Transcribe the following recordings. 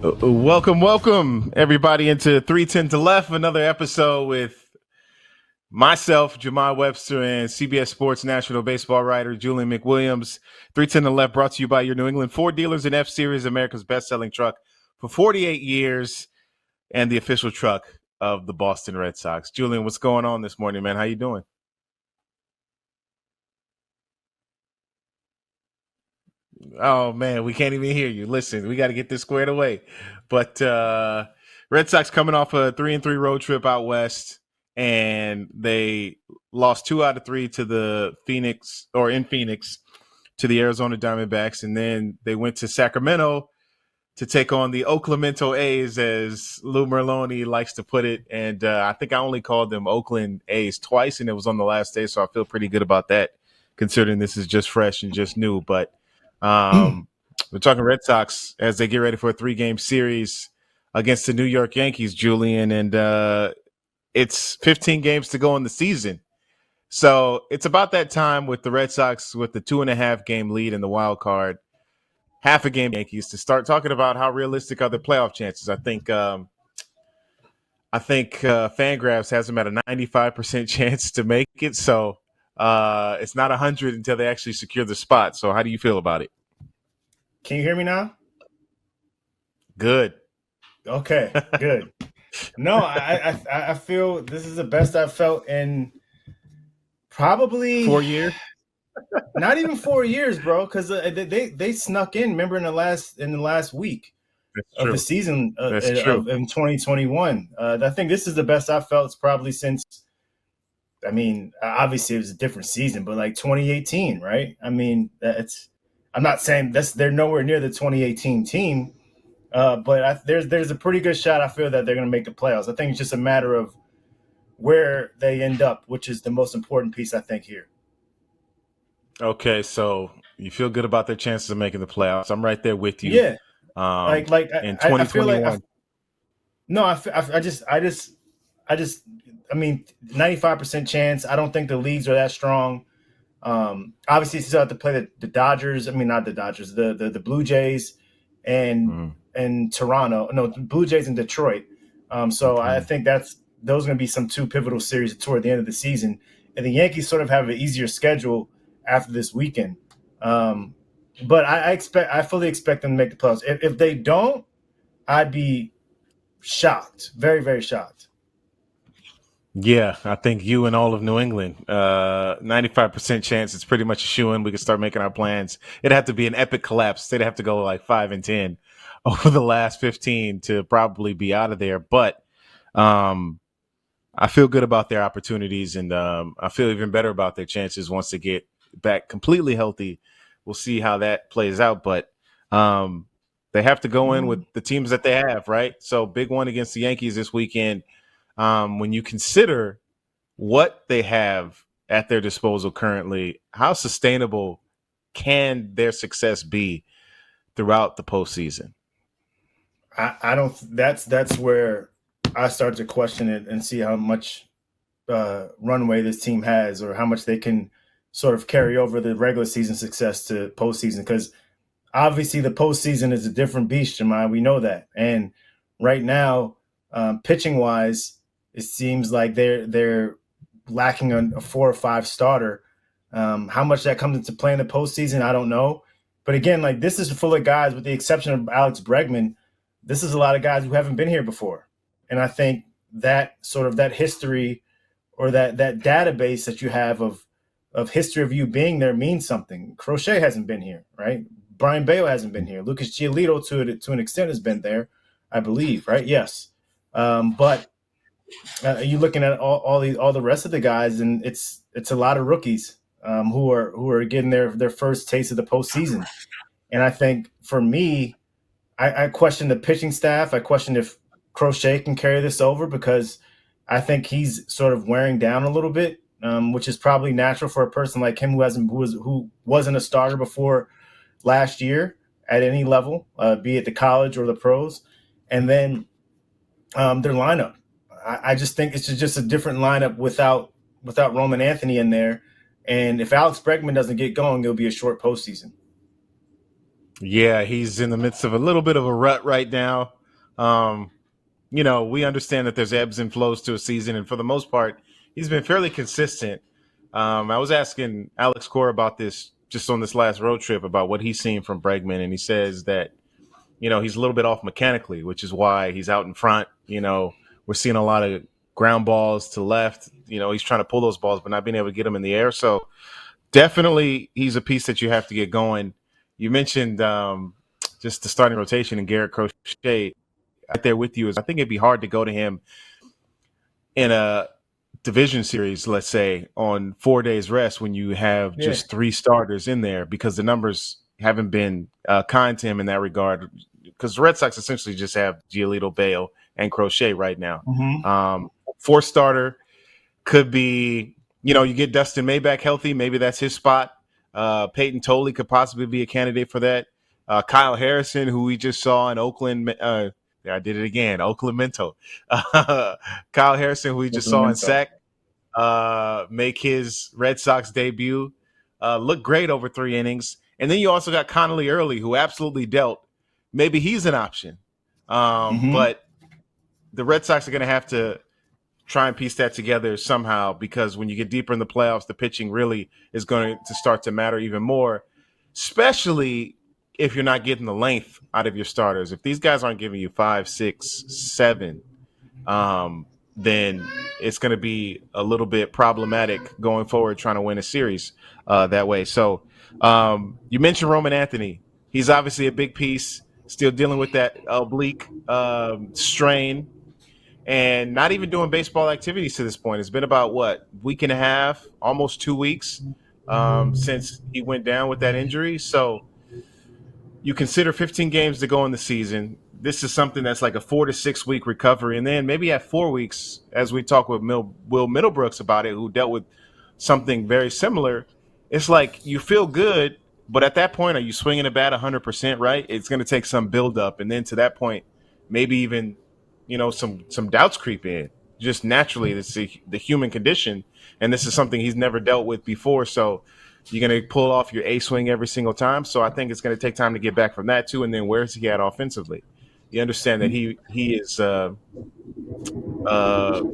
Welcome, everybody, into 310 to Left, another episode with myself, Jahmai Webster, and CBS Sports national baseball writer Julian McWilliams. 310 to Left brought to you by your New England Ford dealers and F-Series, America's best-selling truck for 48 years, and the official truck of the Boston Red Sox. Julian, what's going on this morning, man? How you doing? Oh, man, we can't even hear you. Listen, we got to get this squared away. But Red Sox coming off a 3-3 road trip out west, and they lost 2 out of 3 to the Phoenix to the Arizona Diamondbacks. And then they went to Sacramento to take on the Oaklamento A's, as Lou Merloni likes to put it. And I think I only called them Oakland A's twice, and it was on the last day. So I feel pretty good about that, considering this is just fresh and just new. But we're talking Red Sox as they get ready for a 3-game series against the New York Yankees, Julian, and it's 15 games to go in the season. So it's about that time with the Red Sox with the 2.5-game lead in the wild card, half a game Yankees, to start talking about how realistic are the playoff chances. I think Fangraphs has them at a 95% chance to make it. So it's not 100 until they actually secure the spot. So how do you feel about it? Can you hear me now? Good. Okay, good. No, I feel this is the best I've felt in probably 4 years. Not even 4 years, bro. Because they snuck in. Remember in the last week of the season That's true. in 2021. I think this is the best I've felt probably since. I mean, obviously it was a different season, but like 2018, right? I mean, I'm not saying they're nowhere near the 2018 team, but there's a pretty good shot. I feel that they're going to make the playoffs. I think it's just a matter of where they end up, which is the most important piece, I think, here. Okay, so you feel good about their chances of making the playoffs. I'm right there with you. Yeah, in 2021. I feel like I mean, 95% chance. I don't think the leagues are that strong. Obviously, you still have to play the Dodgers. I mean, not the Dodgers, the Blue Jays and Toronto. No, the Blue Jays and Detroit. I think those are going to be some 2 pivotal series toward the end of the season. And the Yankees sort of have an easier schedule after this weekend. But I fully expect them to make the playoffs. If they don't, I'd be shocked, very, very shocked. Yeah, I think you and all of New England, 95% chance. It's pretty much a shoo-in. We can start making our plans. It'd have to be an epic collapse. They'd have to go like 5-10 over the last 15 to probably be out of there. But I feel good about their opportunities, and I feel even better about their chances once they get back completely healthy. We'll see how that plays out. But they have to go in with the teams that they have, right? So big one against the Yankees this weekend. When you consider what they have at their disposal currently, how sustainable can their success be throughout the postseason? I don't. That's where I start to question it and see how much runway this team has, or how much they can sort of carry over the regular season success to postseason. Because obviously the postseason is a different beast, Jahmai. We know that. And right now, pitching wise, it seems like they're lacking a 4 or 5 starter. How much that comes into play in the postseason, I don't know. But again, like, this is full of guys, with the exception of Alex Bregman. This is a lot of guys who haven't been here before. And I think that sort of that history, or that database that you have of history of you being there means something. Crochet hasn't bbeen here, right? Brian Bale hasn't been here. Lucas Giolito to an extent has been there, I believe, right? Yes. But you're looking at all the rest of the guys, and it's a lot of rookies who are getting their first taste of the postseason. And I think for me, I question the pitching staff. I question if Crochet can carry this over, because I think he's sort of wearing down a little bit, which is probably natural for a person like him who wasn't a starter before last year at any level, be it the college or the pros. And then their lineup. I just think it's just a different lineup without Roman Anthony in there. And if Alex Bregman doesn't get going, it'll be a short postseason. Yeah, he's in the midst of a little bit of a rut right now. Um, we understand that there's ebbs and flows to a season, and for the most part, he's been fairly consistent. I was asking Alex Core about this just on this last road trip about what he's seen from Bregman, and he says that he's a little bit off mechanically, which is why he's out in front. We're seeing a lot of ground balls to left. He's trying to pull those balls, but not being able to get them in the air. So definitely, he's a piece that you have to get going. You mentioned just the starting rotation and Garrett Crochet. Right there with you is I think it'd be hard to go to him in a division series, let's say, on 4 days rest when you have just three starters in there because the numbers haven't been kind to him in that regard. Because the Red Sox essentially just have Giolito, Bale, and Crochet right now. Mm-hmm. Fourth starter could be, you get Dustin Maybach healthy. Maybe that's his spot. Peyton Tolley could possibly be a candidate for that. Kyle Harrison, who we just saw in Oakland. I did it again. Oakland Minto. Kyle Harrison, who we just saw in SAC, make his Red Sox debut. Look great over 3 innings. And then you also got Connelly early, who absolutely dealt. Maybe he's an option. But the Red Sox are going to have to try and piece that together somehow because when you get deeper in the playoffs, the pitching really is going to start to matter even more, especially if you're not getting the length out of your starters. If these guys aren't giving you 5, 6, 7, then it's going to be a little bit problematic going forward trying to win a series that way. So you mentioned Roman Anthony. He's obviously a big piece, still dealing with that oblique strain and not even doing baseball activities to this point. It's been about, week and a half, almost 2 weeks since he went down with that injury. So you consider 15 games to go in the season. This is something that's like a 4 to 6 week recovery. And then maybe at 4 weeks, as we talk with Will Middlebrooks about it, who dealt with something very similar, it's like you feel good, but at that point, are you swinging a bat 100%, right? It's going to take some buildup. And then to that point, maybe even, some doubts creep in. Just naturally, it's the human condition. And this is something he's never dealt with before. So you're going to pull off your A swing every single time. So I think it's going to take time to get back from that too. And then where's he at offensively? You understand that he is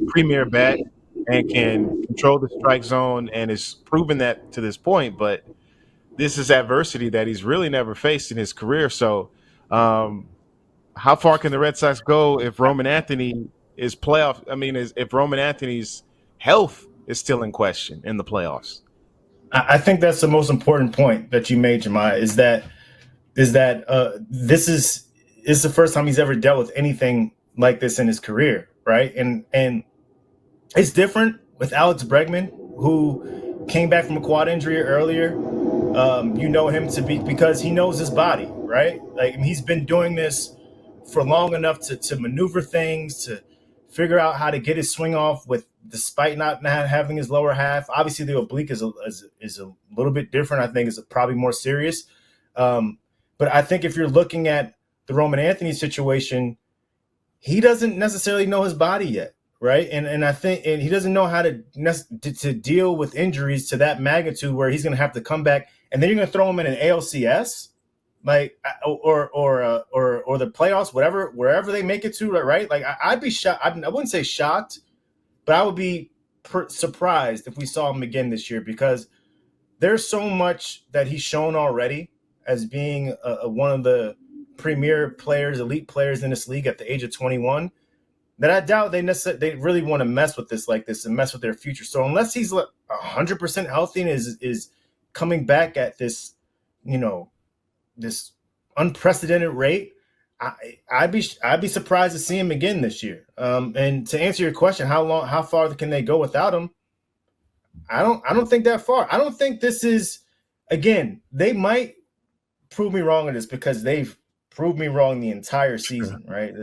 premier bat and can control the strike zone and has proven that to this point. But this is adversity that he's really never faced in his career. So how far can the Red Sox go if Roman Anthony is playoff? I mean, if Roman Anthony's health is still in question in the playoffs? I think that's the most important point that you made, Jahmai, is that this is the first time he's ever dealt with anything like this in his career, right? And it's different with Alex Bregman, who came back from a quad injury earlier. You know him to be because he knows his body, right? Like he's been doing this for long enough to maneuver things, to figure out how to get his swing off despite not having his lower half. Obviously, the oblique is a little bit different. I think is probably more serious. But I think if you're looking at the Roman Anthony situation, he doesn't necessarily know his body yet, right? And I think he doesn't know how to deal with injuries to that magnitude where he's going to have to come back, and then you're going to throw him in an ALCS, like or the playoffs, wherever they make it to, right? Like I'd be shocked. I wouldn't say shocked, but I would be surprised if we saw him again this year because there's so much that he's shown already as being one of the premier players, elite players in this league at the age of 21, that I doubt they really want to mess with this like this and mess with their future. So unless he's 100% healthy and is coming back at this, this unprecedented rate, I'd be surprised to see him again this year. And to answer your question, how far can they go without him? I don't think that far. I don't think this is, again, they might prove me wrong on this because they've proved me wrong the entire season, right?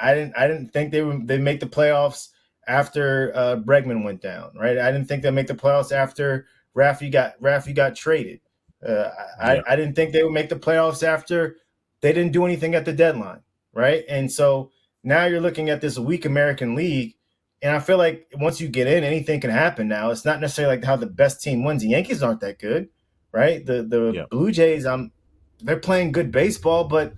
I didn't think they make the playoffs after Bregman went down, right? I didn't think they'd make the playoffs after Raffy got traded. I didn't think they would make the playoffs after they didn't do anything at the deadline, right? And so now you're looking at this weak American League, and I feel like once you get in, anything can happen now. It's not necessarily like how the best team wins. The Yankees aren't that good, right? The Blue Jays, they're playing good baseball, but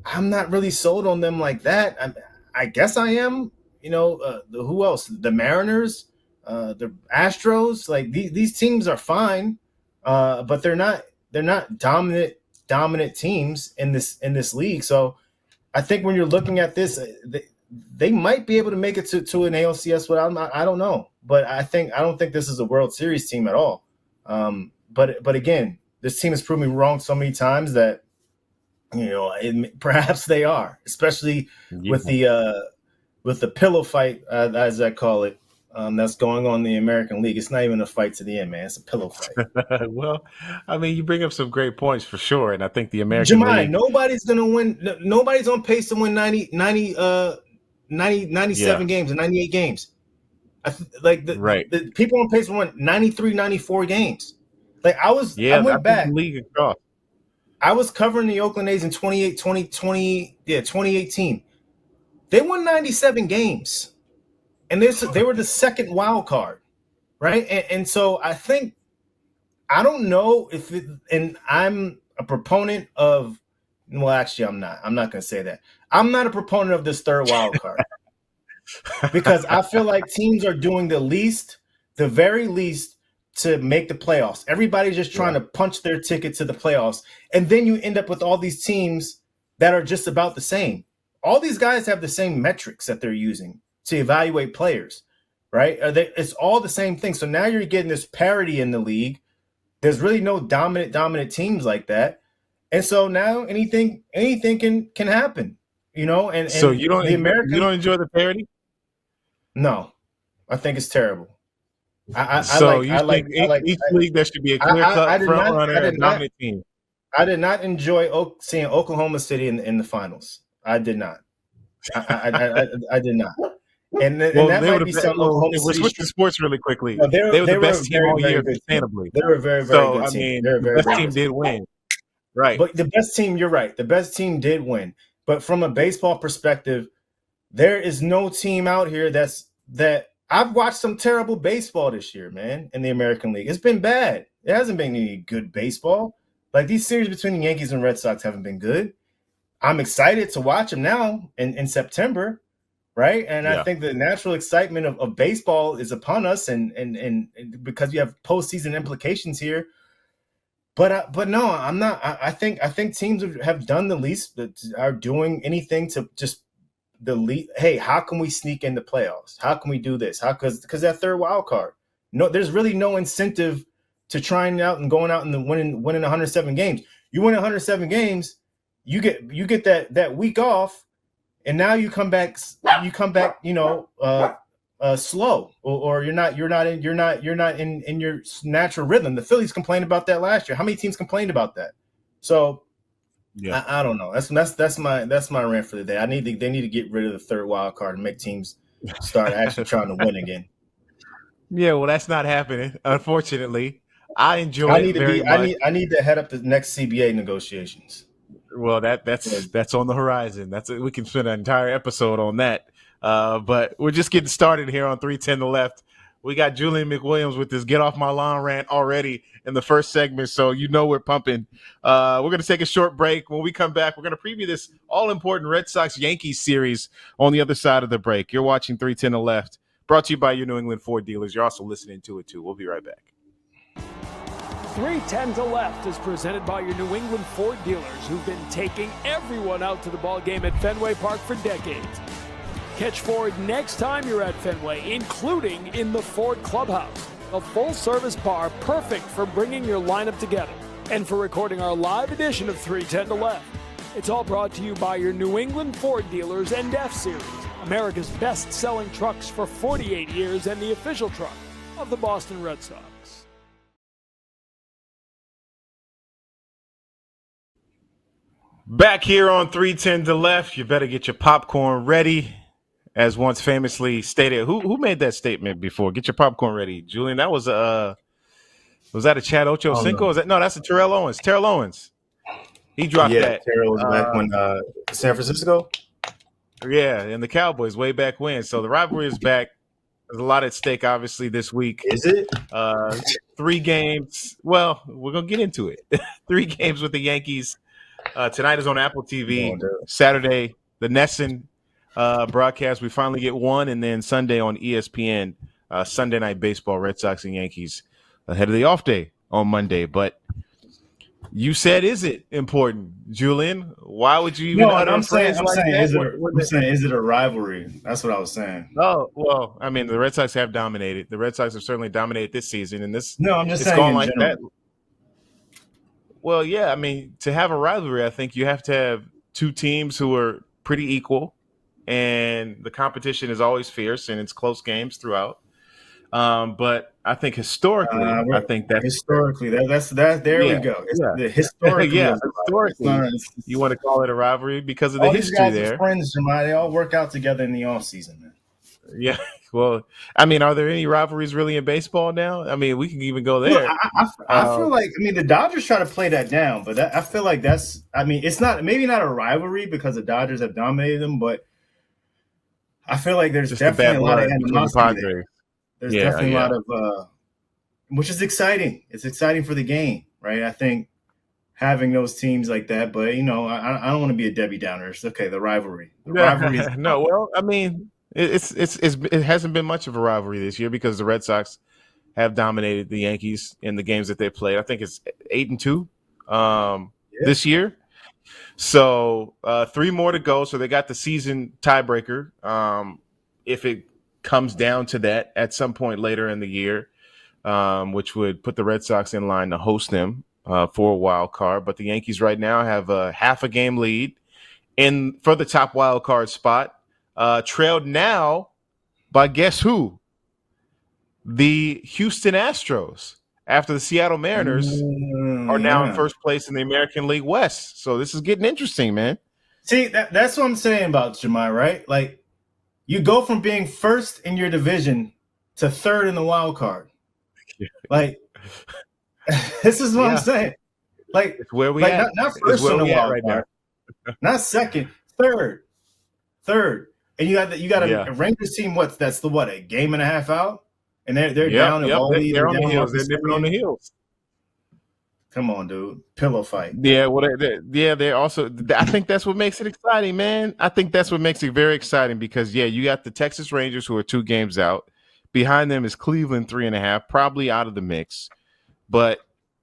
I'm not really sold on them like that. I guess I am. Who else? The Mariners, the Astros. Like these teams are fine, but they're not dominant teams in this league. So I think when you're looking at this, they might be able to make it to an ALCS. But I don't know. But I don't think this is a World Series team at all. But again, this team has proven me wrong so many times that perhaps they are, especially with the pillow fight, as I call it, that's going on in the American League. It's not even a fight to the end, man. It's a pillow fight. Well, I mean, you bring up some great points for sure, and I think the American Jahmai, League. nobody's going to win. Nobody's on pace to win 97 games and 98 games. The people on pace to win 93, 94 games. I went back. The league across. I was covering the Oakland A's in 2018. They won 97 games, and they were the second wild card, right? And so I don't know and I'm a proponent of. Well, actually, I'm not. I'm not going to say that. I'm not a proponent of this third wild card because I feel like teams are doing the very least, to make the playoffs. Everybody's just trying to punch their ticket to the playoffs. And then you end up with all these teams that are just about the same. All these guys have the same metrics that they're using to evaluate players, right? It's all the same thing. So now you're getting this parity in the league. There's really no dominant teams like that. And so now anything can happen, and so you don't enjoy the parity? No, I think it's terrible. Each league there should be a clear-cut front runner and a dominant team. I did not enjoy seeing Oklahoma City in the finals. I did not. I did not. And that might be some Oklahoma City. We're switching sports really quickly. No, they were the best team all year, sustainably. They were a very, very good team. The best team did win. Right. But the best team, you're right. The best team did win. But from a baseball perspective, there is no team out here that I've watched some terrible baseball this year, man, in the American League. It's been bad. It hasn't been any good baseball. Like these series between the Yankees and Red Sox haven't been good. I'm excited to watch them now in September, right? And I think the natural excitement of baseball is upon us, and because you have postseason implications here. But no, I'm not. I think teams have done the least, that are doing anything to just hey, how can we sneak in the playoffs? How can we do this? Because that third wild card. No, there's really no incentive to trying out and going out and winning 107 games. You win 107 games, you get that week off, and now you come back, slow, or you're not in your natural rhythm. The Phillies complained about that last year. How many teams complained about that? So I don't know. That's my rant for the day. They need to get rid of the third wild card and make teams start actually trying to win again. Yeah, well, that's not happening, unfortunately. I enjoy it very much. I need to head up the next CBA negotiations. Well, that's on the horizon. We can spend an entire episode on that. But we're just getting started here on 310 to Left. We got Julian McWilliams with this Get Off My Lawn rant already in the first segment, so we're pumping. We're going to take a short break. When we come back, we're going to preview this all-important Red Sox-Yankees series on the other side of the break. You're watching 310 to Left, brought to you by your New England Ford dealers. You're also listening to it, too. We'll be right back. 310 to Left is presented by your New England Ford dealers, who've been taking everyone out to the ball game at Fenway Park for decades. Catch Ford next time you're at Fenway, including in the Ford Clubhouse, a full-service bar perfect for bringing your lineup together and for recording our live edition of 310 to Left. It's all brought to you by your New England Ford dealers and F-Series, America's best-selling trucks for 48 years and the official truck of the Boston Red Sox. Back here on 310 to Left, you better get your popcorn ready. As once famously stated, who made that statement before? Get your popcorn ready, Julian. That was that a Chad Ochocinco? That's a Terrell Owens. Terrell Owens. He dropped that. Terrell was back when San Francisco. Yeah, and the Cowboys way back when. So the rivalry is back. There's a lot at stake, obviously, this week. Is it? 3 games. Well, we're gonna get into it. 3 games with the Yankees. Tonight is on Apple TV. Saturday, the Nesson broadcast. We finally get one, and then Sunday on ESPN. Sunday Night Baseball, Red Sox and Yankees ahead of the off day on Monday. But you said, is it important, Julian? Why would you even utter a phrase like that? Is it a rivalry? That's what I was saying. Oh, well, I mean, the Red Sox have dominated. The Red Sox have certainly dominated this season, and this I'm just it's saying gone in like general. that. Well, yeah, I mean, to have a rivalry, I think you have to have 2 teams who are pretty equal, and the competition is always fierce, and it's close games throughout. But I think historically, There we go. It's the historically. Historically, you want to call it a rivalry because of the history guys there. Are friends, Jahmai. They all work out together in the off season, man. Yeah. Well, I mean, are there any rivalries really in baseball now? I mean, we can even go there. I feel like the Dodgers try to play that down, but I feel like it's maybe not a rivalry because the Dodgers have dominated them, but I feel like there's definitely a lot of animosity there. There's definitely a lot of, which is exciting. It's exciting for the game, right? I think having those teams like that, but I don't want to be a Debbie Downer. It's okay. The rivalry. No, well, I mean, it hasn't been much of a rivalry this year because the Red Sox have dominated the Yankees in the games that they played. I think it's 8-2 this year. So 3 more to go. So they got the season tiebreaker. If it comes down to that at some point later in the year, which would put the Red Sox in line to host them for a wild card. But the Yankees right now have a half a game lead for the top wild card spot, trailed now by guess who? The Houston Astros, after the Seattle Mariners are now in first place in the American League West. So this is getting interesting, man. See, that's what I'm saying about Jahmai, right? Like, you go from being first in your division to third in the wild card. Like, this is what I'm saying. Like, it's where we at. Not first in the wild right card. Not second, third. And you got a Rangers team. A game and a half out, and they're down. They're on the heels. They're nipping on the heels. Come on, dude. Pillow fight. Yeah, well, they're also. I think that's what makes it exciting, man. I think that's what makes it very exciting because, you got the Texas Rangers who are 2 games out. Behind them is Cleveland 3.5, probably out of the mix. But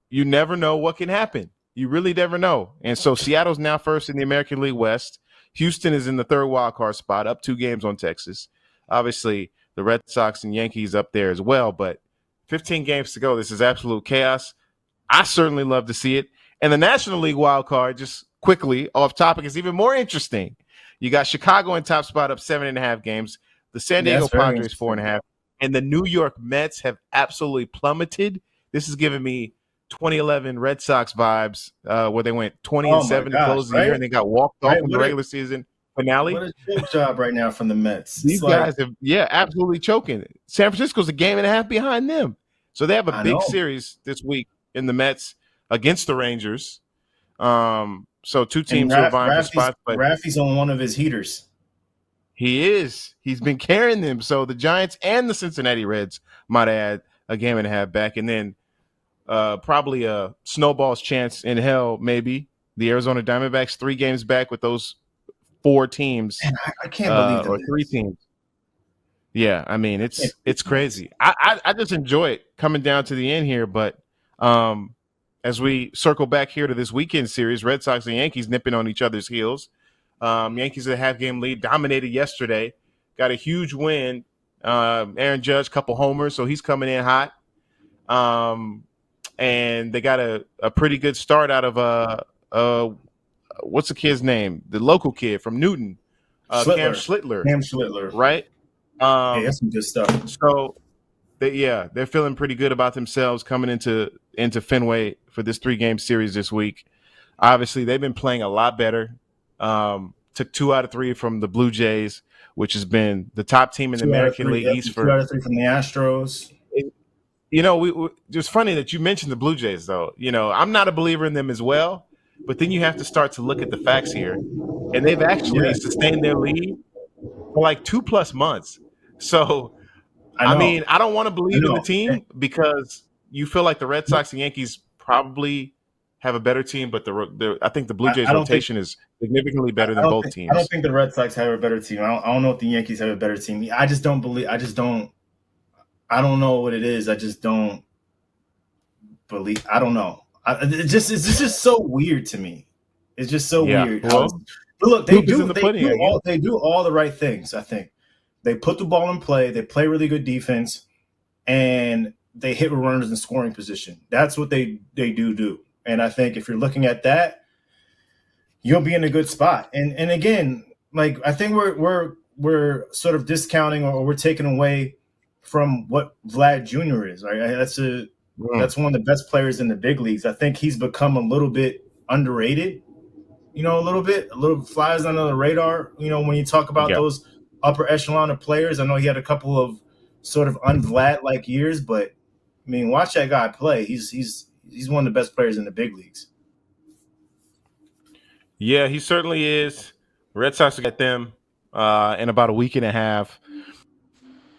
you never know what can happen. You really never know. And so Seattle's now first in the American League West. Houston is in the 3rd wild card spot, up 2 games on Texas. Obviously, the Red Sox and Yankees up there as well. But 15 games to go. This is absolute chaos. I certainly love to see it. And the National League wild card, just quickly off topic, is even more interesting. You got Chicago in top spot up 7.5 games. The San Diego Padres 4.5. And the New York Mets have absolutely plummeted. This is giving me 2011 Red Sox vibes, where they went 20-7 to close the year, and they got walked off in the regular season finale. What a good job right now from the Mets. These guys have, absolutely choking. San Francisco's a game and a half behind them. So they have a big series this week in the Mets against the Rangers. So 2 teams are vying for spots. But Raffy's on one of his heaters. He is. He's been carrying them. So the Giants and the Cincinnati Reds might add a game and a half back. And then probably a snowball's chance in hell, maybe. The Arizona Diamondbacks 3 games back with those 4 teams. Man, I can't believe that. Or 3 teams. Yeah, I mean, it's crazy. I just enjoy it coming down to the end here. But as we circle back here to this weekend series, Red Sox and Yankees nipping on each other's heels. Yankees a half-game lead, dominated yesterday. Got a huge win. Aaron Judge, couple homers, so he's coming in hot. And they got a pretty good start out of what's the kid's name? The local kid from Newton, Cam Schlittler. Right? That's some good stuff. So, they're feeling pretty good about themselves coming into Fenway for this 3-game series this week. Obviously, they've been playing a lot better. Took 2 out of 3 from the Blue Jays, which has been the top team in the American League East for 2 out of 3 from the Astros. It's funny that you mentioned the Blue Jays, though. I'm not a believer in them as well, but then you have to start to look at the facts here, and they've actually sustained their lead for like 2+ months. So I mean, I don't want to I believe in the know. team because you feel like the Red Sox and Yankees probably have a better team, but I think the Blue Jays I don't think rotation is significantly better I than don't both think I don't teams. think the Red Sox have a better team. I don't know if the Yankees have a better team. I just don't believe. I don't know what it is. I just don't believe. I don't know. It's just so weird to me. It's just so Yeah. weird. Well, But look, proof is in the pudding, I guess. they do all the right things. I think they put the ball in play. They play really good defense, and they hit with runners in scoring position. That's what they do. And I think if you're looking at that, you'll be in a good spot. And again, like I think we're sort of discounting or we're taking away from what Vlad Jr. is. Right? That's one of the best players in the big leagues. I think he's become a little bit underrated. A little flies under the radar. When you talk about Yeah. those upper echelon of players, I know he had a couple of sort of un-Vlad like years, but I mean, watch that guy play. He's one of the best players in the big leagues. Yeah, he certainly is. Red Sox will get them in about a week and a half.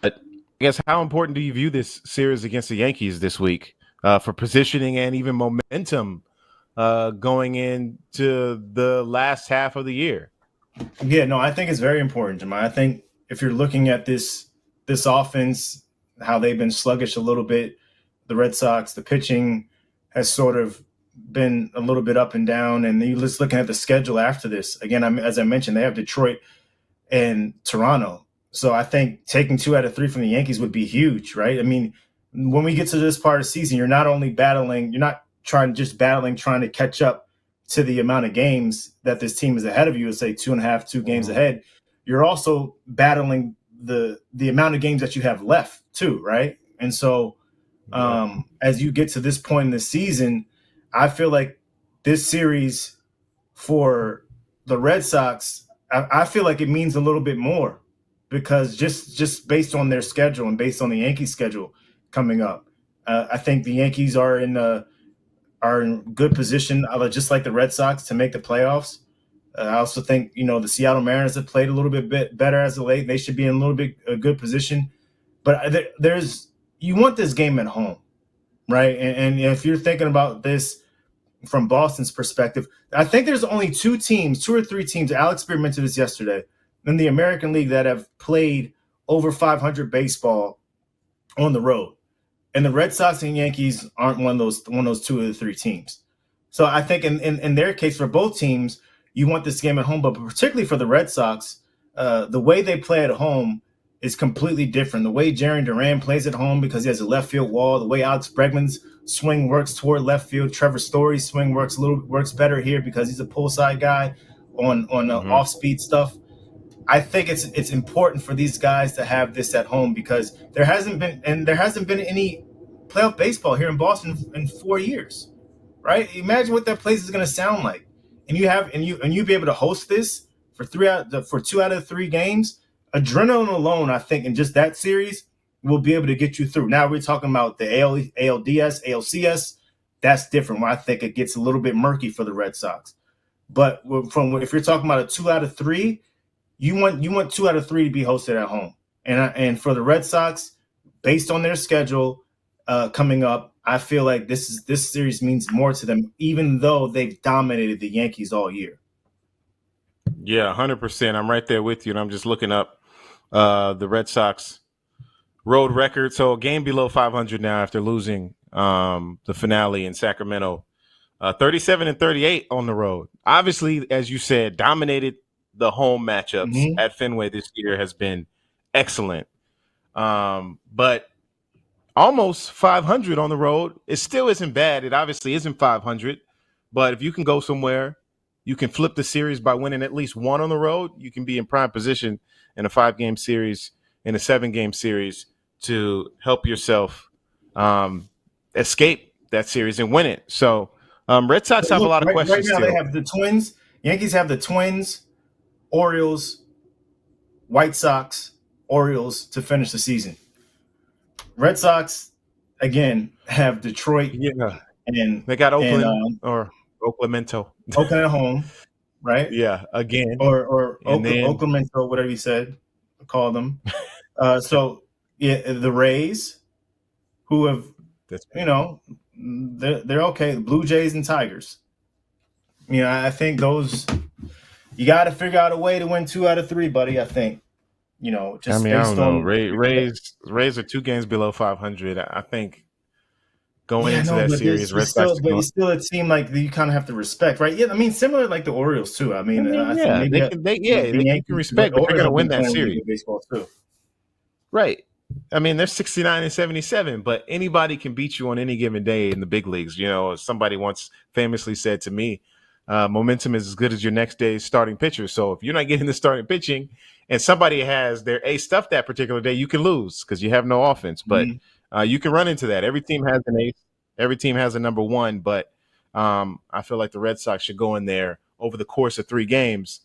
But I guess how important do you view this series against the Yankees this week for positioning and even momentum going into the last half of the year? Yeah, no, I think it's very important, Jahmai. I think if you're looking at this offense, how they've been sluggish a little bit, the Red Sox, the pitching has sort of been a little bit up and down. And you're just looking at the schedule after this. Again, as I mentioned, they have Detroit and Toronto. So I think taking 2 out of 3 from the Yankees would be huge, right? I mean, when we get to this part of the season, you're not trying to catch up to the amount of games that this team is ahead of you, say 2.5 games ahead. You're also battling the amount of games that you have left too, right? And so as you get to this point in the season, I feel like this series for the Red Sox, I feel like it means a little bit more because just based on their schedule and based on the Yankees schedule coming up, I think the Yankees are in good position, just like the Red Sox, to make the playoffs. I also think, the Seattle Mariners have played a little bit better as of late. They should be in a little bit a good position. But you want this game at home, right? And if you're thinking about this from Boston's perspective, I think there's only 2 or 3 teams, Alex Bregman mentioned this yesterday, in the American League that have played over 500 baseball on the road. And the Red Sox and Yankees aren't one of those 2 or 3 teams. So I think in their case, for both teams, you want this game at home, but particularly for the Red Sox, the way they play at home is completely different. The way Jarren Duran plays at home because he has a left field wall, the way Alex Bregman's swing works toward left field, Trevor Story's swing works better here because he's a pull side guy on off speed stuff. I think it's important for these guys to have this at home because there hasn't been any playoff baseball here in Boston in 4 years, right? Imagine what that place is going to sound like, and you be able to host this for 2 out of 3 games. Adrenaline alone, I think, in just that series will be able to get you through. Now we're talking about the ALDS, ALCS. That's different. Where I think it gets a little bit murky for the Red Sox. But if you're talking about a 2 out of 3. You want 2 out of 3 to be hosted at home, and for the Red Sox, based on their schedule coming up, I feel like this series means more to them, even though they've dominated the Yankees all year. Yeah, 100%. I'm right there with you, and I'm just looking up the Red Sox road record. So a game below 500 now after losing the finale in Sacramento, 37-38 on the road. Obviously, as you said, dominated. The home matchups at Fenway this year has been excellent. But almost 500 on the road, it still isn't bad. It obviously isn't 500. But if you can go somewhere, you can flip the series by winning at least 1 on the road, you can be in prime position in a 5-game series, in a 7-game series to help yourself escape that series and win it. So Red Sox have a lot of questions. Right now still. They have the Twins. Yankees have the Twins, Orioles, White Sox, Orioles to finish the season. Red Sox, again, have Detroit. Yeah. And they got Oakland or Oaklamento. Oakland at home, right? Yeah, again. Or Oaklamento, whatever you said, call them. So the Rays, who have, they're okay. The Blue Jays and Tigers. I think those, you got to figure out a way to win 2 out of 3, buddy. I think, just I based don't know. on Rays are 2 games below 500. I think going into no, that but series, Red Sox. it seemed like you kind of have to respect, right? Yeah, I mean, similar like the Orioles too. I mean, I think maybe they the can Yankees, respect, the but you're Orioles going to have win been that playing really series, good baseball too. right? I mean, they're 69 and 77, but anybody can beat you on any given day in the big leagues. Somebody once famously said to me, momentum is as good as your next day's starting pitcher. So if you're not getting the starting pitching and somebody has their ace stuff that particular day, you can lose because you have no offense. But you can run into that. Every team has an ace. Every team has a number one. But I feel like the Red Sox should go in there over the course of 3 games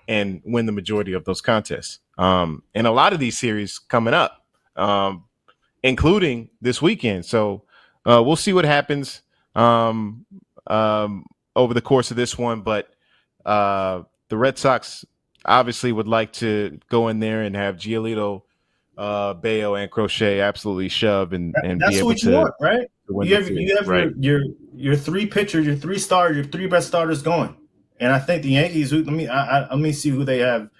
and win the majority of those contests. And a lot of these series coming up. Including this weekend. So we'll see what happens over the course of this one. But the Red Sox obviously would like to go in there and have Giolito, Bayo, and Crochet absolutely shove and that's be able what you to want, right? win You have right. your 3 pitchers, your 3 stars, your 3 best starters going. And I think the Yankees. Let me see who they have.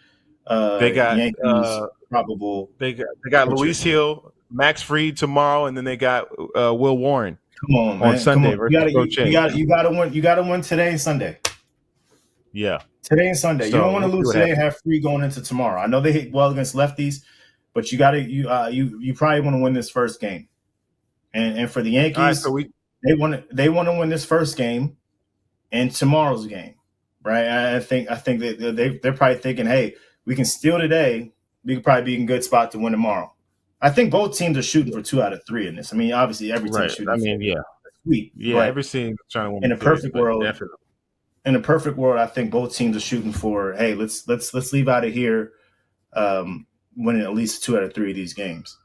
They got Yankees probable. They got Luis Hill, Max Fried tomorrow, and then they got Will Warren. Come on, man. Sunday versus Crochet. You got to win. You got to win today and Sunday. Yeah, today and Sunday. So you don't want to lose today and have Free going into tomorrow. I know they hit well against lefties, but you got to you probably want to win this first game. And for the Yankees, they want to win this first game and tomorrow's game, right? I think that they're probably thinking, hey, we can steal today. We could probably be in a good spot to win tomorrow. I think both teams are shooting for 2 out of 3 in this. I mean, obviously every team's shooting. Sweet. Yeah, every team trying to win. In a perfect world, definitely. In a perfect world, I think both teams are shooting for, hey, let's leave out of here, winning at least 2 out of 3 of these games.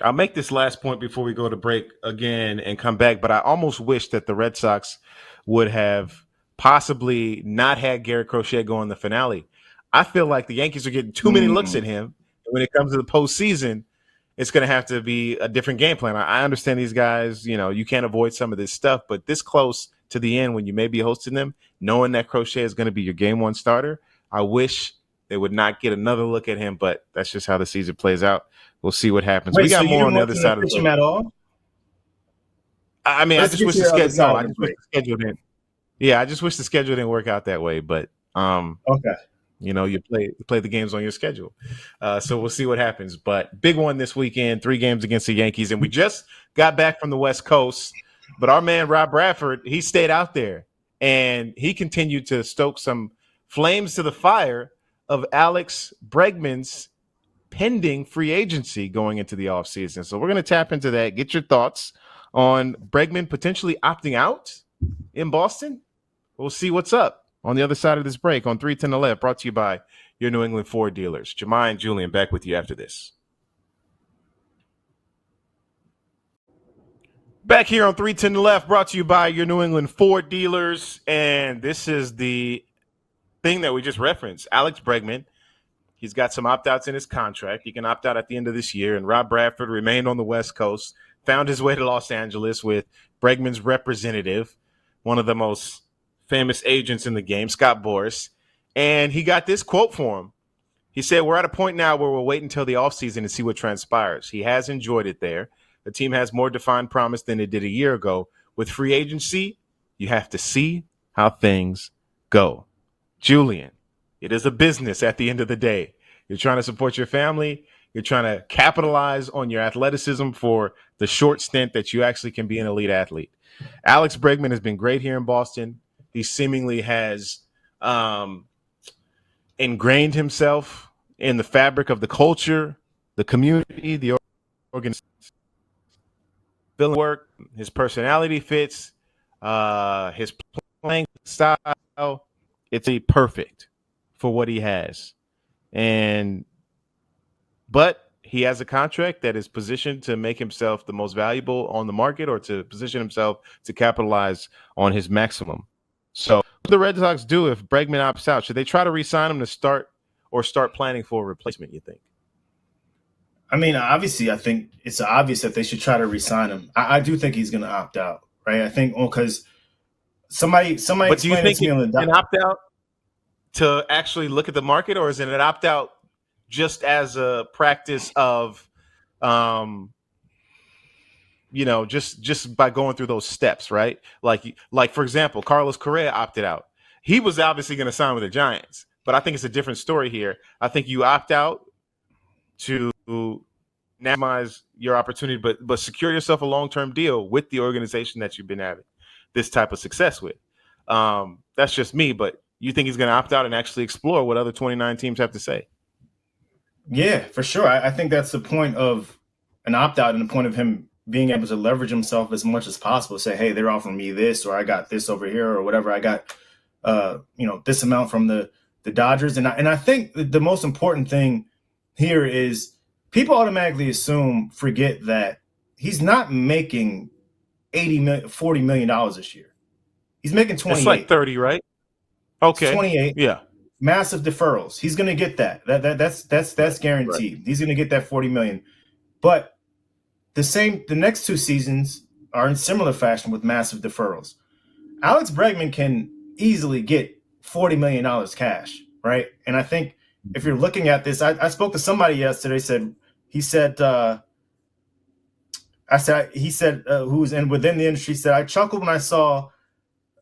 I'll make this last point before we go to break again and come back, but I almost wish that the Red Sox would have possibly not had Garrett Crochet go in the finale. I feel like the Yankees are getting too many looks at him. And when it comes to the postseason, it's going to have to be a different game plan. I understand these guys, you can't avoid some of this stuff, but this close to the end when you may be hosting them, knowing that Crochet is going to be your game 1 starter, I wish they would not get another look at him, but that's just how the season plays out. We'll see what happens. Wait, we got so more on the other side of the pitch him at all? I mean, I just wish the schedule didn't. Yeah, I just wish the schedule didn't work out that way. But okay, you play the games on your schedule. So we'll see what happens. But big one this weekend, 3 games against the Yankees, and we just got back from the West Coast. But our man Rob Bradford, he stayed out there and he continued to stoke some flames to the fire of Alex Bregman's pending free agency going into the offseason. So we're going to tap into that. Get your thoughts on Bregman potentially opting out in Boston. We'll see what's up on the other side of this break on 310 to Left, brought to you by your New England Ford dealers. Jahmai and Julian back with you after this. Back here on 310 to Left, brought to you by your New England Ford dealers. And this is the thing that we just referenced. Alex Bregman, he's got some opt-outs in his contract. He can opt out at the end of this year. And Rob Bradford remained on the West Coast, found his way to Los Angeles with Bregman's representative, one of the most famous agents in the game, Scott Boras. And he got this quote for him. He said, "We're at a point now where we'll wait until the offseason and see what transpires. He has enjoyed it there. The team has more defined promise than it did a year ago. With free agency, you have to see how things go." Julian, it is a business at the end of the day. You're trying to support your family. You're trying to capitalize on your athleticism for the short stint that you actually can be an elite athlete. Alex Bregman has been great here in Boston. He seemingly has ingrained himself in the fabric of the culture, the community, the organization. Work, his personality fits, his playing style. It's perfect for what he has. But he has a contract that is positioned to make himself the most valuable on the market or to position himself to capitalize on his maximum. So what do the Red Sox do if Bregman opts out? Should they try to re-sign him to start planning for a replacement, you think? I mean, obviously, I think it's obvious that they should try to re-sign him. I do think he's going to opt out, right? I think because somebody But do you explained it think to me on the it's an opt out to actually look at the market, or is it an opt out just as a practice of, just by going through those steps, right? Like for example, Carlos Correa opted out. He was obviously going to sign with the Giants, but I think it's a different story here. I think you opt out to maximize your opportunity, but secure yourself a long-term deal with the organization that you've been having this type of success with. That's just me, but you think he's going to opt out and actually explore what other 29 teams have to say? Yeah, for sure. I think that's the point of an opt-out and the point of him being able to leverage himself as much as possible. Say, hey, they're offering me this, or I got this over here, or whatever. I got, this amount from the Dodgers. And I think the most important thing here is people automatically forget that he's not making $40 million this year. He's making 28. It's like 30, right? Okay. It's 28. Yeah. Massive deferrals. He's going to get that. That's guaranteed. Right. He's going to get that $40 million. But the next two seasons are in similar fashion with massive deferrals. Alex Bregman can easily get $40 million cash, right? And I think if you're looking at this, I spoke to somebody yesterday. He said who's within the industry said, I chuckled when I saw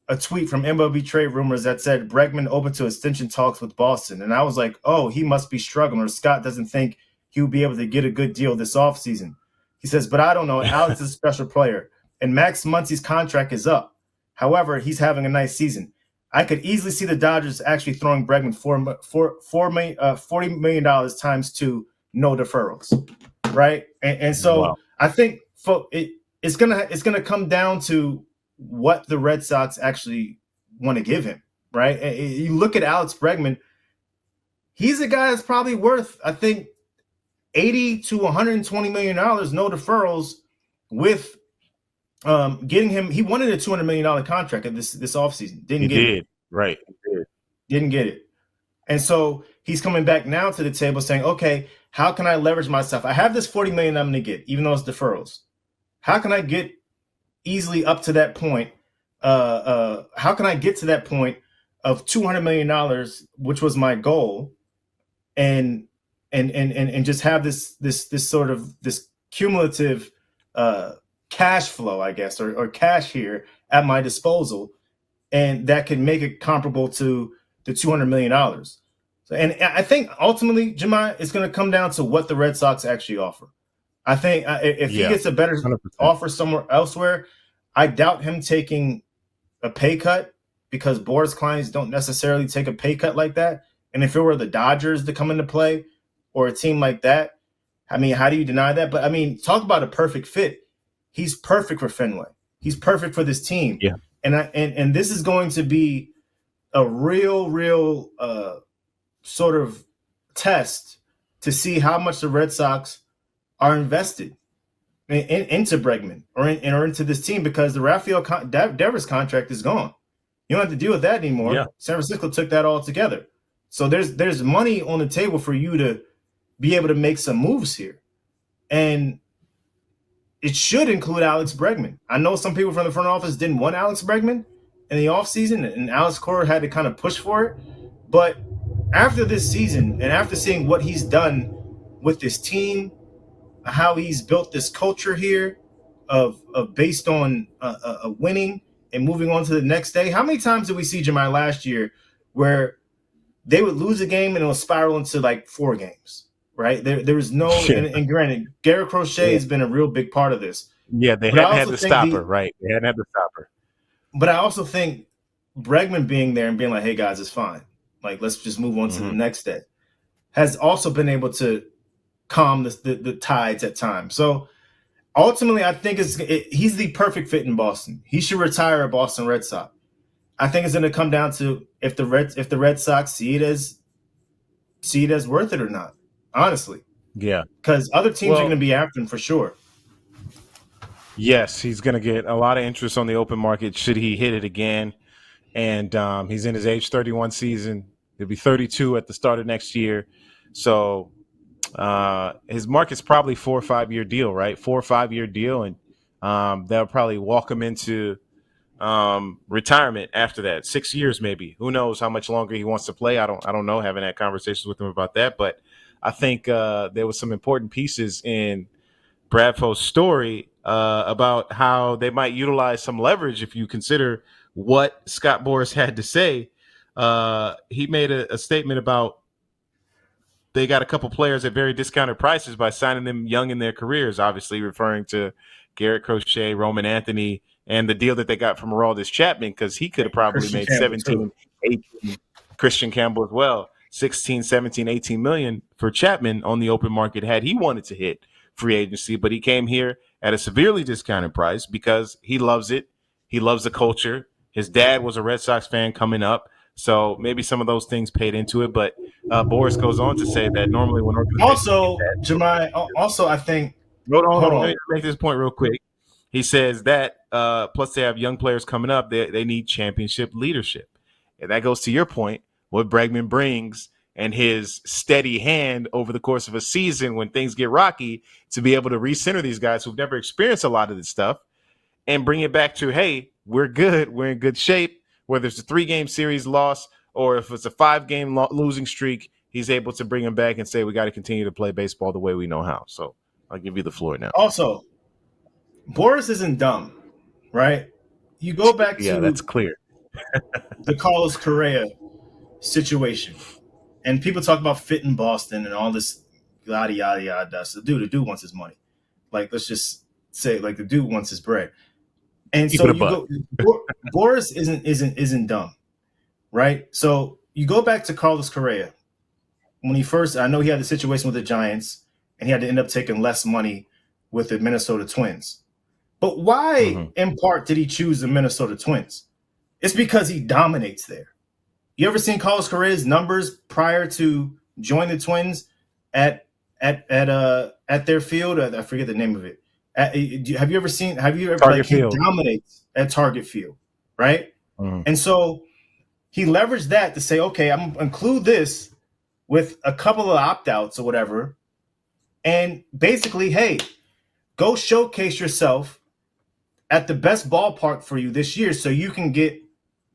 a tweet from MLB Trade Rumors that said Bregman open to extension talks with Boston. And I was like, oh, he must be struggling, or Scott doesn't think he will be able to get a good deal this offseason. He says, but I don't know. Alex is a special player, and Max Muncy's contract is up. However, he's having a nice season. I could easily see the Dodgers actually throwing Bregman $40 million times 2, no deferrals, right? And so wow. I think it's gonna come down to what the Red Sox actually want to give him, right? And you look at Alex Bregman, he's a guy that's probably worth, I think, $80 to $120 million, no deferrals, with getting him. He wanted a $200 million contract at this offseason. Didn't get it. Right. Didn't get it. And so he's coming back now to the table saying, okay, how can I leverage myself? I have this $40 million I'm going to get, even though it's deferrals. How can I get easily up to that point? How can I get to that point of $200 million, which was my goal, and just have this sort of this cumulative cash flow, I guess, or cash here at my disposal, and that can make it comparable to the $200 million. So, and I think ultimately, Jahmai, it's going to come down to what the Red Sox actually offer. I think if he gets a better 100%. Offer somewhere elsewhere, I doubt him taking a pay cut, because Boris clients don't necessarily take a pay cut like that. And if it were the Dodgers to come into play, or a team like that, I mean, how do you deny that? But I mean, talk about a perfect fit. He's perfect for Fenway. He's perfect for this team. Yeah. And this is going to be a real sort of test to see how much the Red Sox are invested into Bregman or into this team, because the Rafael Devers contract is gone. You don't have to deal with that anymore. Yeah. San Francisco took that all together. So there's money on the table for you to be able to make some moves here. And it should include Alex Bregman. I know some people from the front office didn't want Alex Bregman in the offseason, and Alex Cora had to kind of push for it. But after this season, and after seeing what he's done with this team, how he's built this culture here of based on winning and moving on to the next day. How many times did we see, Jahmai, last year where they would lose a game and it would spiral into like 4 games? Right. There was no, and granted, Garrett Crochet has been a real big part of this. Yeah, they hadn't had to stop her, right? They hadn't had to stop her. But I also think Bregman being there and being like, hey guys, it's fine. Like, let's just move on to the next day, has also been able to calm the tides at times. So ultimately, I think he's the perfect fit in Boston. He should retire a Boston Red Sox. I think it's going to come down to if the Red Sox see it as worth it or not. Honestly. Yeah. Because other teams are going to be after him for sure. Yes, he's going to get a lot of interest on the open market should he hit it again. And he's in his age 31 season. He'll be 32 at the start of next year. So his market's probably 4 or 5 year deal, right? 4 or 5 year deal, and they'll probably walk him into retirement after that. 6 years, maybe. Who knows how much longer he wants to play? I don't know. Haven't had conversations with him about that, but I think there was some important pieces in Bradfo's story about how they might utilize some leverage if you consider what Scott Boras had to say. He made a statement about they got a couple players at very discounted prices by signing them young in their careers, obviously referring to Garrett Crochet, Roman Anthony, and the deal that they got from Aroldis Chapman, because he could have probably Christian made Campbell 17, 18, Christian Campbell as well, 16, 17, 18 million for Chapman on the open market had he wanted to hit free agency. But he came here at a severely discounted price because he loves it. He loves the culture. His dad was a Red Sox fan coming up. So maybe some of those things paid into it. But Boras goes on to say that normally when organizations Also, Jahmai, also, I think – hold on. Let me make this point real quick. He says that plus they have young players coming up. They need championship leadership. And that goes to your point, what Bregman brings and his steady hand over the course of a season when things get rocky to be able to recenter these guys who've never experienced a lot of this stuff and bring it back to, hey, we're good. We're in good shape. Whether it's a 3-game series loss or if it's a 5-game losing streak, he's able to bring him back and say, we got to continue to play baseball the way we know how. So I'll give you the floor now. Also, Boras isn't dumb, right? You go back to that's clear. the Carlos Correa situation, and people talk about fit in Boston and all this yada yada yada. So the dude wants his money. Like, let's just say, like, the dude wants his bread. And so you go, Boras isn't dumb, right? So you go back to Carlos Correa when he first. I know he had the situation with the Giants, and he had to end up taking less money with the Minnesota Twins. But why, in part, did he choose the Minnesota Twins? It's because he dominates there. You ever seen Carlos Correa's numbers prior to joining the Twins at their field? I forget the name of it. Have you ever Target Field. He dominates at Target Field, right? And so he leveraged that to say, okay, I'm gonna include this with a couple of opt-outs or whatever, and basically, hey, go showcase yourself at the best ballpark for you this year so you can get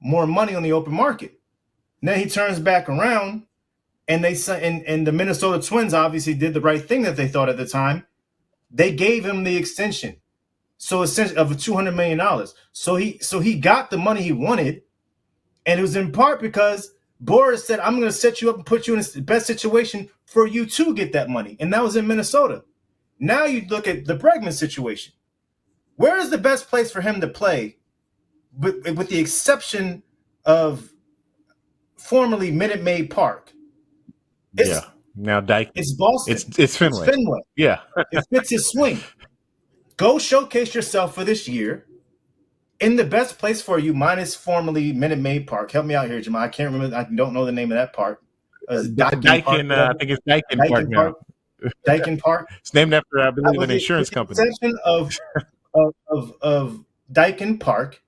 more money on the open market. And then he turns back around, and and the Minnesota Twins obviously did the right thing that they thought at the time. They gave him the extension, so essentially of $200 million. So he got the money he wanted, and it was in part because Boras said, "I'm going to set you up and put you in the best situation for you to get that money," and that was in Minnesota. Now you look at the Bregman situation. Where is the best place for him to play, with the exception of formerly Minute Maid Park? Now Dyke. It's Boston. It's Fenway. It's Fenway. Yeah. It fits his swing. Go showcase yourself for this year in the best place for you, minus formerly Minute Maid Park. Help me out here, Jahmai. I can't remember. I don't know the name of that park. Dyken, I think it's Dyken Park now. Dyken Park. It's named after, I believe, an insurance company. Exception of Dyken Park.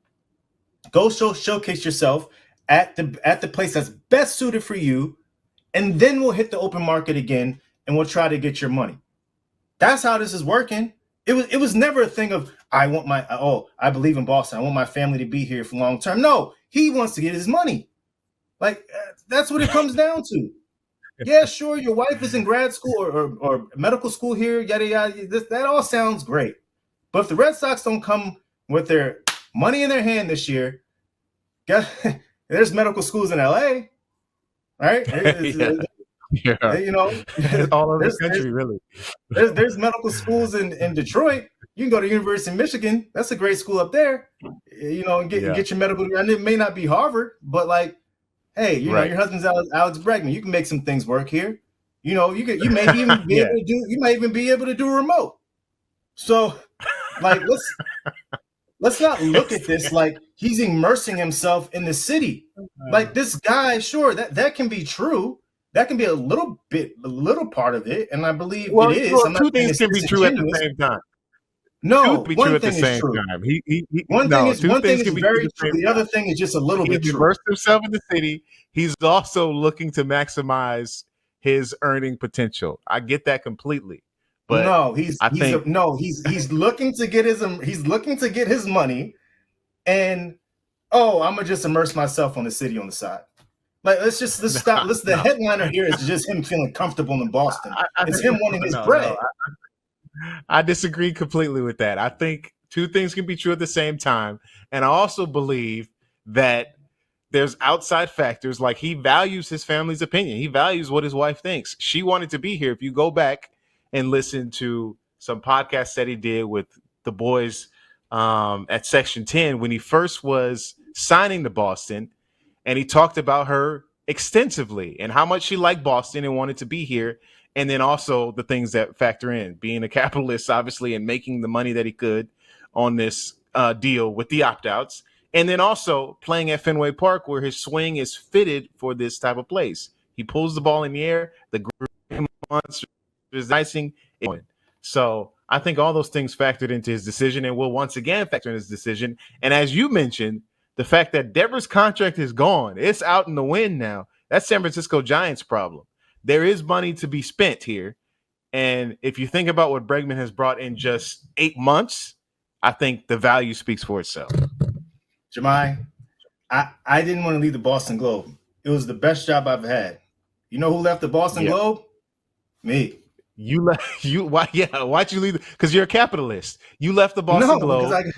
Go showcase yourself at the place that's best suited for you, and then we'll hit the open market again, and we'll try to get your money. That's how this is working. It was never a thing of I believe in Boston. I want my family to be here for long term. No, he wants to get his money. Like, that's what it comes down to. Yeah, sure, your wife is in grad school or medical school here, yada yada. That all sounds great, but if the Red Sox don't come with their money in their hand this year, there's medical schools in LA. Right? You know, all over the country, really. There's medical schools in Detroit. You can go to University of Michigan. That's a great school up there. You know, and get your medical. And it may not be Harvard, but like, hey, you know, your husband's Alex Bregman. You can make some things work here. You know, you may even be able to do. You might even be able to do remote. So, like, let's not look at this like he's immersing himself in the city. Like, this guy, sure, that can be true. That can be a little part of it, and I believe it is. Well, two things can be true at the same time. No, one one thing thing is true. One thing is very true. The other thing is just a little bit true. He's immersed himself in the city. He's also looking to maximize his earning potential. I get that completely. But no, he's looking to get his money, and I'm gonna just immerse myself on the city on the side. Like let's stop. The headliner here is just him feeling comfortable in Boston. It's him wanting his bread. I disagree completely with that. I think two things can be true at the same time, and I also believe that there's outside factors. Like he values his family's opinion. He values what his wife thinks. She wanted to be here. If you go back and listen to some podcasts that he did with the boys at Section 10 when he first was signing to Boston, and he talked about her extensively and how much she liked Boston and wanted to be here. And then also the things that factor in being a capitalist, obviously, and making the money that he could on this deal with the opt-outs. And then also playing at Fenway Park where his swing is fitted for this type of place. He pulls the ball in the air. The green monster is icing. So I think all those things factored into his decision and will once again factor in his decision. And as you mentioned, the fact that Devers' contract is gone, it's out in the wind now. That's San Francisco Giants' problem. There is money to be spent here. And if you think about what Bregman has brought in just 8 months, I think the value speaks for itself. Jahmai, I didn't want to leave the Boston Globe. It was the best job I've had. You know who left the Boston Globe? Me. You left. Why? Yeah. Why'd you leave? Because you're a capitalist. You left the Boston Globe. Because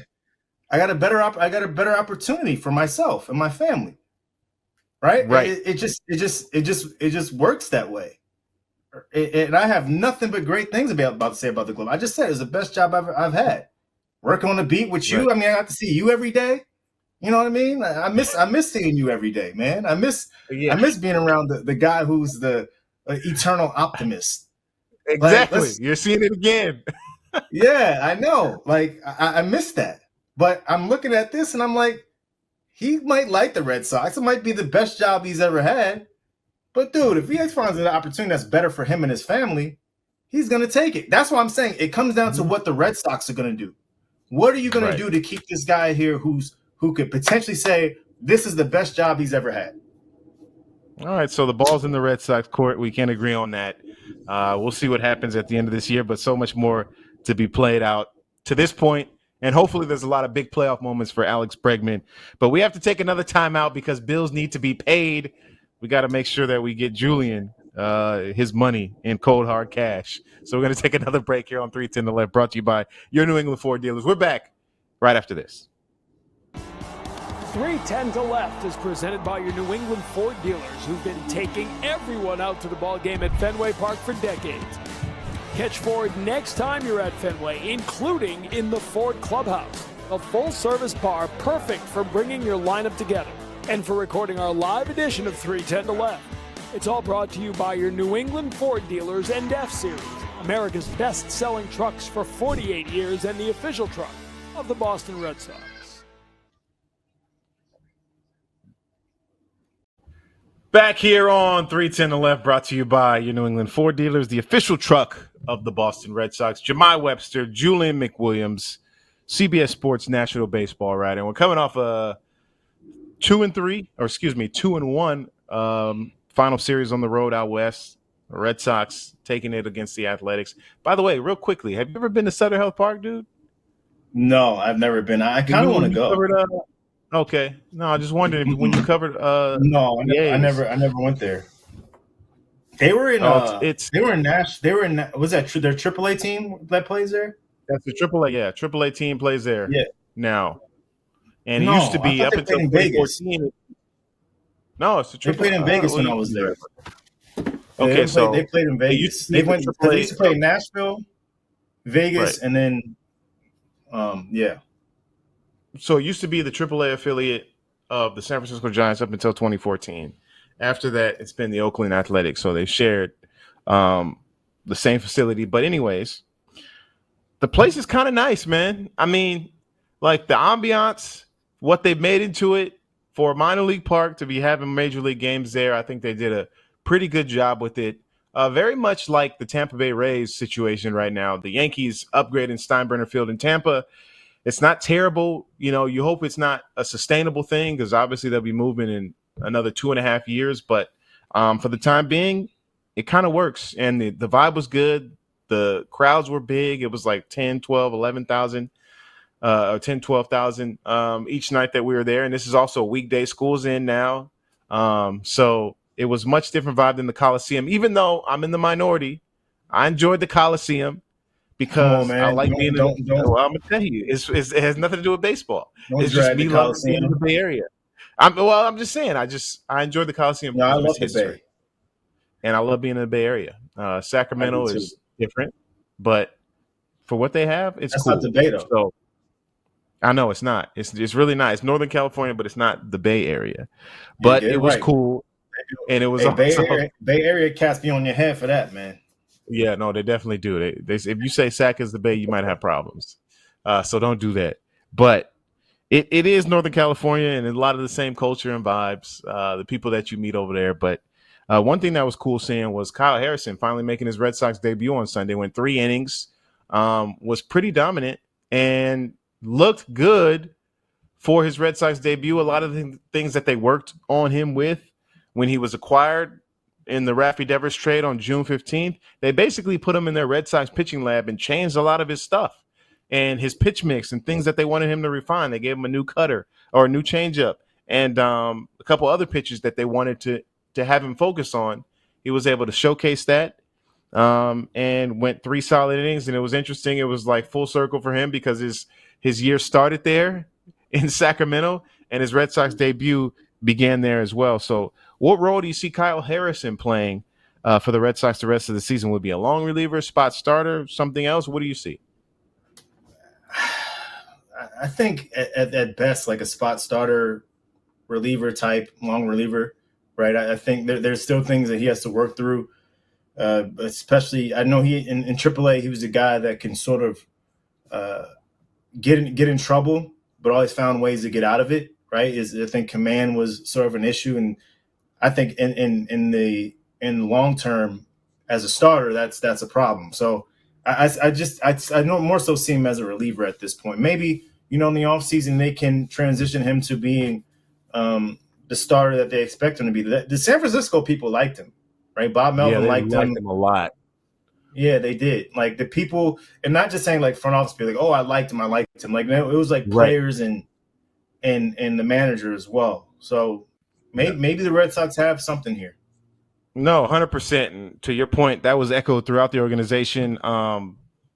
I got a better opportunity for myself and my family. Right. It just works that way. And I have nothing but great things about to say about the Globe. I just said it's the best job I've had. Working on the beat with you. Right. I mean, I got to see you every day. You know what I mean? I miss seeing you every day, man. I miss being around the guy who's the eternal optimist. Exactly. Like, you're seeing it again. Yeah, I know. Like I miss that. But I'm looking at this and I'm like, he might like the Red Sox. It might be the best job he's ever had. But dude, if he finds an opportunity that's better for him and his family, he's gonna take it. That's why I'm saying it comes down to what the Red Sox are gonna do. What are you gonna do to keep this guy here who could potentially say this is the best job he's ever had? All right, so the ball's in the Red Sox court. We can't agree on that. We'll see what happens at the end of this year, but so much more to be played out to this point. And hopefully there's a lot of big playoff moments for Alex Bregman. But we have to take another timeout because bills need to be paid. We got to make sure that we get Julian his money in cold, hard cash. So we're going to take another break here on 310 to Left, brought to you by your New England Ford dealers. We're back right after this. 310 to Left is presented by your New England Ford dealers who've been taking everyone out to the ball game at Fenway Park for decades. Catch Ford next time you're at Fenway, including in the Ford Clubhouse, a full-service bar perfect for bringing your lineup together and for recording our live edition of 310 to Left. It's all brought to you by your New England Ford dealers and F-Series, America's best-selling trucks for 48 years and the official truck of the Boston Red Sox. Back here on 310 to Left, brought to you by your New England Ford dealers, the official truck of the Boston Red Sox. Jahmai Webster, Julian McWilliams, CBS Sports National Baseball Writer. And we're coming off a 2-1 final series on the road out west. The Red Sox taking it against the Athletics. By the way, real quickly, have you ever been to Southern Health Park, dude? No, I've never been. I kind of want to go. Okay. No, I just wondering if when you covered no, I never went there. They were in they were in Nash. They were in was that their AAA team that plays there? That's the AAA. Yeah, AAA team plays there. Yeah. Now, and it used to be up until 2014. No, it's the AAA. They played in Vegas when I was there. Okay, they played in Vegas. They used to play Nashville, Vegas, and then yeah. So it used to be the AAA affiliate of the San Francisco Giants up until 2014. After that, it's been the Oakland Athletics. So they've shared the same facility. But anyways, the place is kind of nice, man. I mean, like the ambiance, what they've made into it for a minor league park to be having major league games there. I think they did a pretty good job with it. Very much like the Tampa Bay Rays situation right now. The Yankees upgrading Steinbrenner Field in Tampa. It's not terrible. You know, you hope it's not a sustainable thing because obviously they'll be moving in another 2.5 years. But for the time being, it kind of works. And the vibe was good. The crowds were big. It was like 10, 12, 11,000 or 10, 12,000 each night that we were there. And this is also weekday. School's in now. So it was much different vibe than the Coliseum. Even though I'm in the minority, I enjoyed the Coliseum because I like being in the well, I'm going to tell you, it has nothing to do with baseball. It's just me loving being in the Bay Area. I'm just saying, I enjoyed the Coliseum. No, I love the Bay. And I love being in the Bay Area. Sacramento is different, but for what they have, it's cool. That's not the Bay, though. So, I know it's not. It's really not. It's Northern California, but it's not the Bay Area. But it was cool, and it was Bay Area cats be on your head for that, man. Yeah, no, they definitely do. They if you say Sac is the Bay, you might have problems. So don't do that. But it is Northern California, and a lot of the same culture and vibes. The people that you meet over there, but. One thing that was cool seeing was Kyle Harrison finally making his Red Sox debut on Sunday. Went 3 innings, was pretty dominant, and looked good for his Red Sox debut. A lot of the things that they worked on him with when he was acquired in the Raffy Devers trade on June 15th, they basically put him in their Red Sox pitching lab and changed a lot of his stuff and his pitch mix and things that they wanted him to refine. They gave him a new cutter or a new changeup and a couple other pitches that they wanted to have him focus on. He was able to showcase that and went 3 solid innings. And it was interesting. It was like full circle for him because his year started there in Sacramento and his Red Sox debut began there as well. So what role do you see Kyle Harrison playing for the Red Sox the rest of the season? Would it be a long reliever, spot starter, something else? What do you see? I think at best, like a spot starter, reliever type, long reliever. Right, I think there's still things that he has to work through. Especially, I know he in AAA, he was a guy that can sort of get in trouble, but always found ways to get out of it. Right, I think command was sort of an issue, and I think in the long term as a starter, that's a problem. So I don't more so see him as a reliever at this point. Maybe in the offseason they can transition him to being the starter that they expect him to be. The San Francisco people liked him, right? Bob Melvin liked him a lot. Yeah, they did. Like the people, and not just saying like front office people, like, oh, I liked him. Like it was like players and the manager as well. So maybe the Red Sox have something here. No, 100%. And to your point, that was echoed throughout the organization.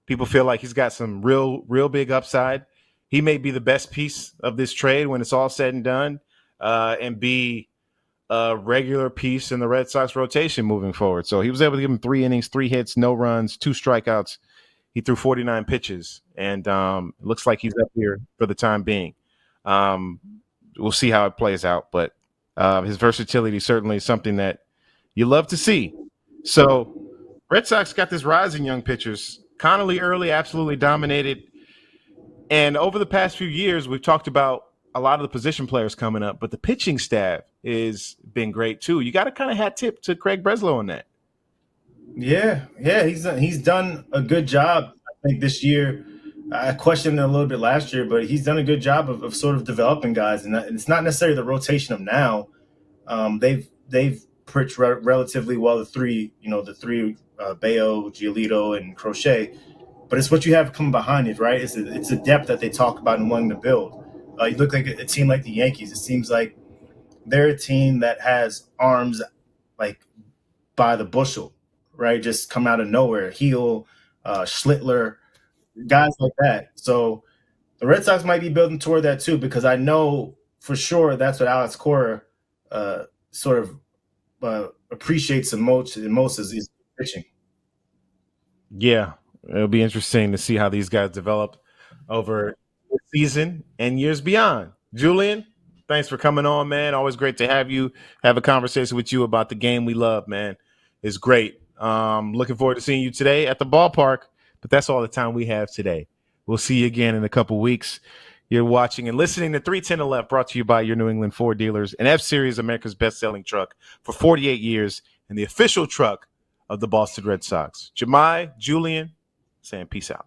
People feel like he's got some real big upside. He may be the best piece of this trade when it's all said and done. And be a regular piece in the Red Sox rotation moving forward. So he was able to give him 3 innings, 3 hits, no runs, 2 strikeouts. He threw 49 pitches, and it looks like he's up here for the time being. We'll see how it plays out, but his versatility certainly is something that you love to see. So Red Sox got this rising young pitchers. Connelly early absolutely dominated. And over the past few years, we've talked about a lot of the position players coming up, but the pitching staff has been great too. You got to kind of hat tip to Craig Breslow on that. Yeah, he's done a good job. I think this year, I questioned it a little bit last year, but he's done a good job of sort of developing guys, and it's not necessarily the rotation of now. They've pitched relatively well. The three Bayo, Giolito, and Crochet, but it's what you have coming behind it, right? It's a depth that they talk about and wanting to build. You look like a team like the Yankees. It seems like they're a team that has arms like by the bushel, right? Just come out of nowhere. Heel, Schlittler, guys like that. So the Red Sox might be building toward that too, because I know for sure that's what Alex Cora sort of appreciates the most is pitching. Yeah, it'll be interesting to see how these guys develop over the season and years beyond. Julian, thanks for coming on, man. Always great to have you, have a conversation with you about the game we love, man. It's great. Looking forward to seeing you today at the ballpark, but that's all the time we have today. We'll see you again in a couple weeks. You're watching and listening to 310 to Left, brought to you by your New England Ford dealers, an F-Series, America's best-selling truck for 48 years, and the official truck of the Boston Red Sox. Jahmai, Julian, saying peace out.